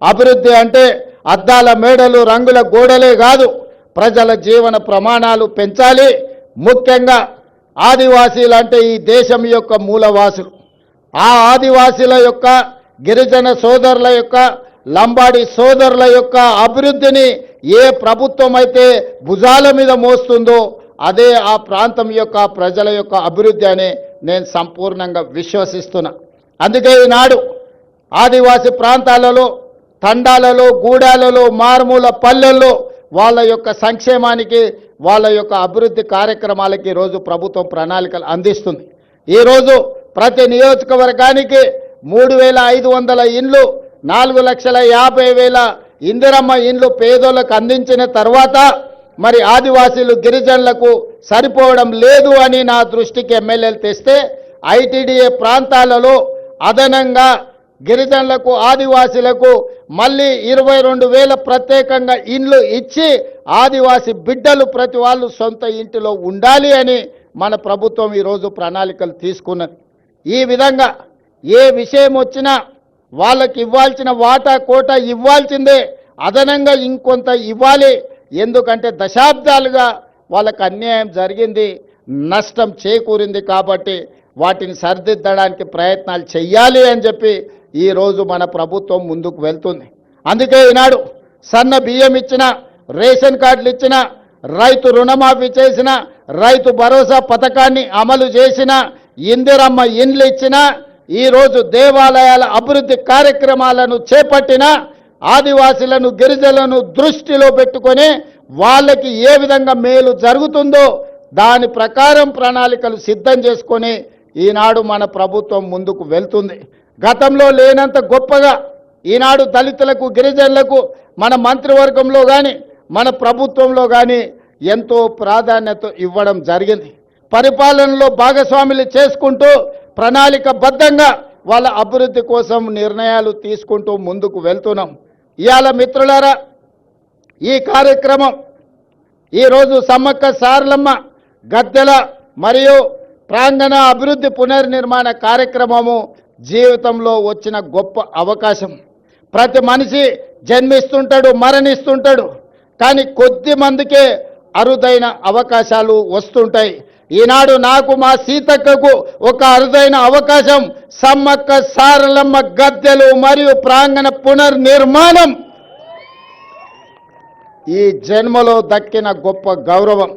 అభివృద్ధి అంటే అద్దాల మేడలు రంగుల గోడలే కాదు, ప్రజల జీవన ప్రమాణాలు పెంచాలి. ముఖ్యంగా ఆదివాసీలు అంటే ఈ దేశం యొక్క మూలవాసులు. ఆ ఆదివాసీల యొక్క, గిరిజన సోదరుల యొక్క, లంబాడి సోదరుల యొక్క అభివృద్ధిని ఏ ప్రభుత్వం అయితే భుజాల మీద మోస్తుందో అదే ఆ ప్రాంతం యొక్క ప్రజల యొక్క అభివృద్ధి అని నేను సంపూర్ణంగా విశ్వసిస్తున్నా. అందుకే ఈనాడు ఆదివాసీ ప్రాంతాలలో, తండాలలో, గూడాలలో, మారుమూల పల్లెల్లో వాళ్ళ యొక్క సంక్షేమానికి, వాళ్ళ యొక్క అభివృద్ధి కార్యక్రమాలకి ఈరోజు ప్రభుత్వం ప్రణాళికలు అందిస్తుంది. ఈరోజు ప్రతి నియోజకవర్గానికి 3,500 ఇండ్లు, 4,50,000 ఇందిరమ్మ ఇండ్లు పేదోళ్ళకు అందించిన తర్వాత మరి ఆదివాసీలు, గిరిజనులకు సరిపోవడం లేదు అని నా దృష్టికి ఎమ్మెల్యేలు తెస్తే ఐటీడీఏ ప్రాంతాలలో అదనంగా గిరిజనులకు, ఆదివాసీలకు మళ్ళీ 22,000 ప్రత్యేకంగా ఇండ్లు ఇచ్చి ఆదివాసీ బిడ్డలు ప్రతి వాళ్ళు సొంత ఇంటిలో ఉండాలి అని మన ప్రభుత్వం ఈరోజు ప్రణాళికలు తీసుకున్నది. ఈ విధంగా ఏ విషయం వచ్చినా వాళ్ళకి ఇవ్వాల్సిన వాటా కోట ఇవ్వాల్సిందే, అదనంగా ఇంకొంత ఇవ్వాలి. ఎందుకంటే దశాబ్దాలుగా వాళ్ళకు అన్యాయం జరిగింది, నష్టం చేకూరింది. కాబట్టి వాటిని సరిదిద్దడానికి ప్రయత్నాలు చెయ్యాలి అని చెప్పి ఈరోజు మన ప్రభుత్వం ముందుకు వెళ్తుంది. అందుకే ఈనాడు సన్న బియ్యం ఇచ్చిన, రేషన్ కార్డులు ఇచ్చిన, రైతు రుణమాఫీ చేసిన, రైతు భరోసా పథకాన్ని అమలు చేసిన, ఇందిరమ్మ ఇండ్లు ఇచ్చిన, ఈరోజు దేవాలయాల అభివృద్ధి కార్యక్రమాలను చేపట్టిన, ఆదివాసీలను, గిరిజనులను దృష్టిలో పెట్టుకొని వాళ్ళకి ఏ విధంగా మేలు జరుగుతుందో దాని ప్రకారం ప్రణాళికలు సిద్ధం చేసుకొని ఈనాడు మన ప్రభుత్వం ముందుకు వెళ్తుంది. గతంలో లేనంత గొప్పగా ఈనాడు దళితులకు, గిరిజనులకు మన మంత్రివర్గంలో కానీ మన ప్రభుత్వంలో కానీ ఎంతో ప్రాధాన్యత ఇవ్వడం జరిగింది. పరిపాలనలో భాగస్వాములు చేసుకుంటూ ప్రణాళికబద్ధంగా వాళ్ళ అభివృద్ధి కోసం నిర్ణయాలు తీసుకుంటూ ముందుకు వెళ్తున్నాం. ఇవాళ మిత్రులారా, ఈ కార్యక్రమం ఈరోజు సమ్మక్క సారలమ్మ గద్దెల మరియు ప్రాంగణ అభివృద్ధి పునర్నిర్మాణ కార్యక్రమము జీవితంలో వచ్చిన గొప్ప అవకాశం. ప్రతి మనిషి జన్మిస్తుంటాడు, మరణిస్తుంటాడు, కానీ కొద్ది మందికే అరుదైన అవకాశాలు వస్తుంటాయి. ఈనాడు నాకు, మా సీతక్కకు ఒక అరుదైన అవకాశం సమ్మక్క సారలమ్మ గద్దెలు మరియు ప్రాంగణ పునర్నిర్మాణం ఈ జన్మలో దక్కిన గొప్ప గౌరవం.